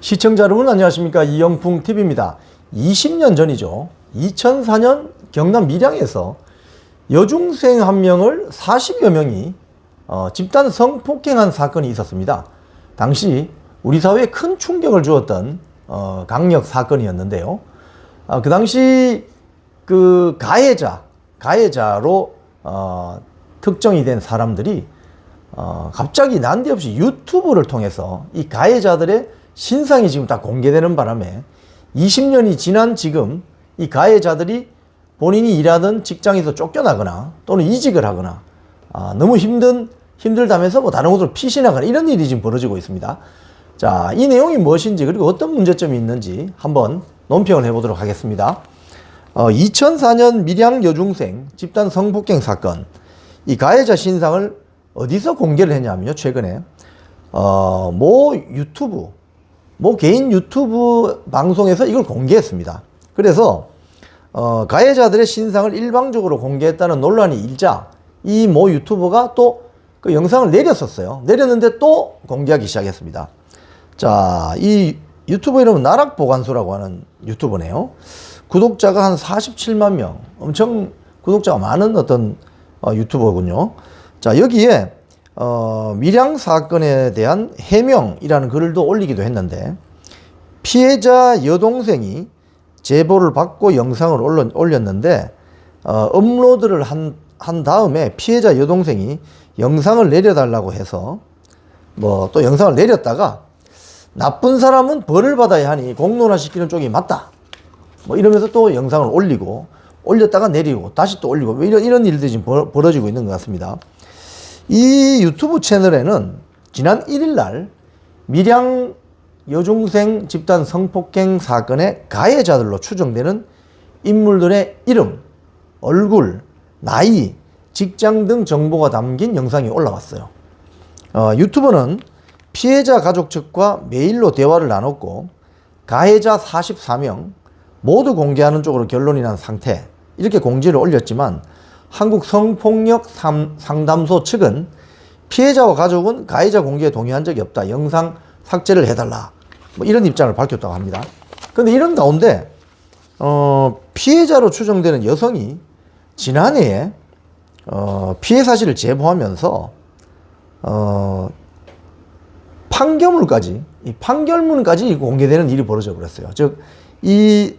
시청자 여러분 안녕하십니까. 이영풍TV입니다. 20년 전이죠. 2004년 경남 밀양에서 여중생 한 명을 40여 명이 집단 성폭행한 사건이 있었습니다. 당시 우리 사회에 큰 충격을 주었던 강력 사건이었는데요. 그 당시 그 가해자로 특정이 된 사람들이 갑자기 난데없이 유튜브를 통해서 이 가해자들의 신상이 지금 다 공개되는 바람에 20년이 지난 지금 이 가해자들이 본인이 일하던 직장에서 쫓겨나거나 또는 이직을 하거나 너무 힘들다면서 뭐 다른 곳으로 피신하거나 이런 일이 지금 벌어지고 있습니다. 자, 이 내용이 무엇인지 그리고 어떤 문제점이 있는지 한번 논평을 해보도록 하겠습니다. 2004년 밀양 여중생 집단 성폭행 사건, 이 가해자 신상을 어디서 공개를 했냐면요, 최근에 모 개인 유튜브 방송에서 이걸 공개했습니다. 그래서 가해자들의 신상을 일방적으로 공개했다는 논란이 일자 이 모 유튜버가 또 그 영상을 내렸었어요. 내렸는데 또 공개하기 시작했습니다. 자, 이 유튜버 이름은 나락보관소라고 하는 유튜버네요. 구독자가 한 47만 명, 엄청 구독자가 많은 어떤 유튜버군요. 자, 여기에 밀양 사건에 대한 해명이라는 글도 올리기도 했는데, 피해자 여동생이 제보를 받고 영상을 올렸는데 업로드를 한 다음에 피해자 여동생이 영상을 내려달라고 해서 뭐 또 영상을 내렸다가 나쁜 사람은 벌을 받아야 하니 공론화시키는 쪽이 맞다 뭐 이러면서 또 영상을 올렸다가 내리고 다시 또 올리고 뭐 이런 일들이 지금 벌어지고 있는 것 같습니다. 이 유튜브 채널에는 지난 1일 날 밀양 여중생 집단 성폭행 사건의 가해자들로 추정되는 인물들의 이름, 얼굴, 나이, 직장 등 정보가 담긴 영상이 올라왔어요. 유튜버는 피해자 가족 측과 메일로 대화를 나눴고 가해자 44명 모두 공개하는 쪽으로 결론이 난 상태, 이렇게 공지를 올렸지만 한국 성폭력 상담소 측은 피해자와 가족은 가해자 공개에 동의한 적이 없다, 영상 삭제를 해달라, 뭐 이런 입장을 밝혔다고 합니다. 그런데 이런 가운데 피해자로 추정되는 여성이 지난해에 피해 사실을 제보하면서 판결문까지 공개되는 일이 벌어져 버렸어요. 즉, 이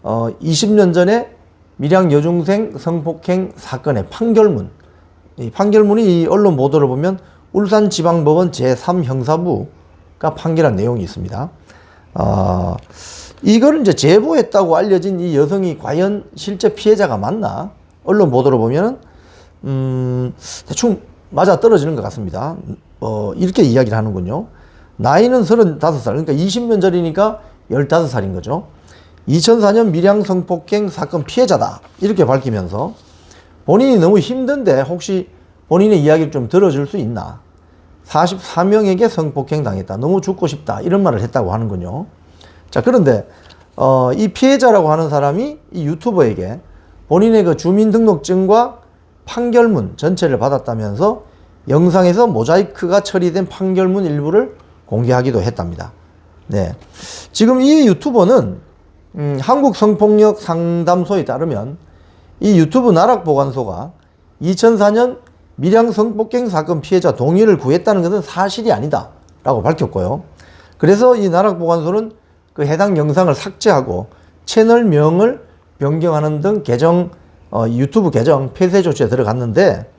20년 전에 밀양 여중생 성폭행 사건의 판결문, 이 판결문이 이 언론 보도를 보면 울산지방법원 제3형사부가 판결한 내용이 있습니다. 이걸 이제 제보했다고 알려진 이 여성이 과연 실제 피해자가 맞나? 언론 보도를 보면은 대충 맞아 떨어지는 것 같습니다. 이렇게 이야기를 하는군요. 나이는 35살, 그러니까 20년 전이니까 15살인 거죠. 2004년 밀양 성폭행 사건 피해자다, 이렇게 밝히면서 본인이 너무 힘든데 혹시 본인의 이야기를 좀 들어줄 수 있나, 44명에게 성폭행 당했다, 너무 죽고 싶다, 이런 말을 했다고 하는군요. 자, 그런데 이 피해자라고 하는 사람이 이 유튜버에게 본인의 그 주민등록증과 판결문 전체를 받았다면서 영상에서 모자이크가 처리된 판결문 일부를 공개하기도 했답니다. 네, 지금 이 유튜버는 한국 성폭력 상담소에 따르면 이 유튜브 나락보관소가 2004년 밀양 성폭행 사건 피해자 동의를 구했다는 것은 사실이 아니다 라고 밝혔고요. 그래서 이 나락보관소는 그 해당 영상을 삭제하고 채널명을 변경하는 등 유튜브 계정 폐쇄 조치에 들어갔는데,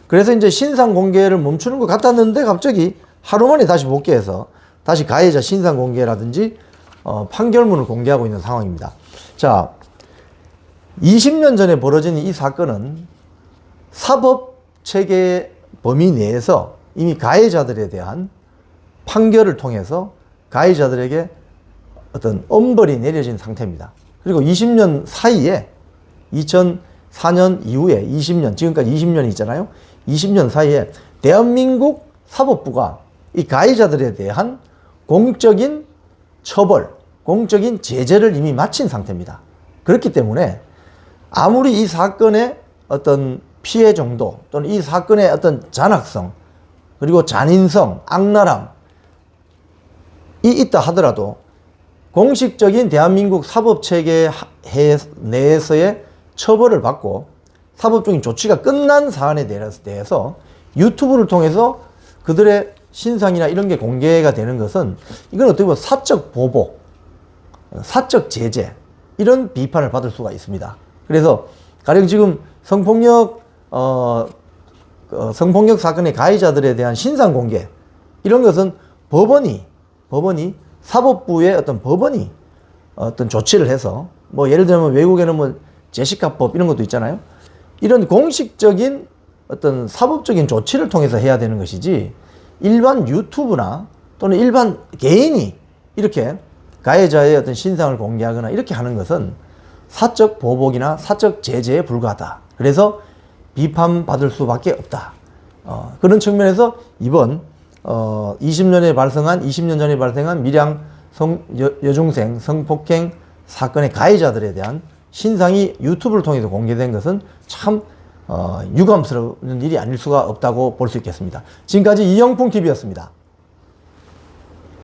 그래서 이제 신상 공개를 멈추는 것 같았는데 갑자기 하루 만에 다시 복귀해서 다시 가해자 신상 공개라든지 판결문을 공개하고 있는 상황입니다. 자, 20년 전에 벌어진 이 사건은 사법 체계 범위 내에서 이미 가해자들에 대한 판결을 통해서 가해자들에게 어떤 엄벌이 내려진 상태입니다. 그리고 20년 사이에 2004년 이후에 20년, 지금까지 20년이 있잖아요. 20년 사이에 대한민국 사법부가 이 가해자들에 대한 공적인 처벌, 공적인 제재를 이미 마친 상태입니다. 그렇기 때문에 아무리 이 사건의 어떤 피해 정도 또는 이 사건의 어떤 잔악성, 그리고 잔인성, 악랄함, 있다 하더라도 공식적인 대한민국 사법체계 내에서의 처벌을 받고 사법적인 조치가 끝난 사안에 대해서 유튜브를 통해서 그들의 신상이나 이런 게 공개가 되는 것은 이건 어떻게 보면 사적 보복, 사적 제재 이런 비판을 받을 수가 있습니다. 그래서 가령 지금 성폭력 사건의 가해자들에 대한 신상 공개 이런 것은 법원이 사법부의 어떤 법원이 어떤 조치를 해서 뭐 예를 들면 외국에는 뭐 제시카법 이런 것도 있잖아요. 이런 공식적인 어떤 사법적인 조치를 통해서 해야 되는 것이지 일반 유튜브나 또는 일반 개인이 이렇게 가해자의 어떤 신상을 공개하거나 이렇게 하는 것은 사적 보복이나 사적 제재에 불과하다. 그래서 비판받을 수밖에 없다. 그런 측면에서 이번 20년 전에 발생한 밀양 여중생 성폭행 사건의 가해자들에 대한 신상이 유튜브를 통해서 공개된 것은 참 유감스러운 일이 아닐 수가 없다고 볼 수 있겠습니다. 지금까지 이영풍 TV였습니다.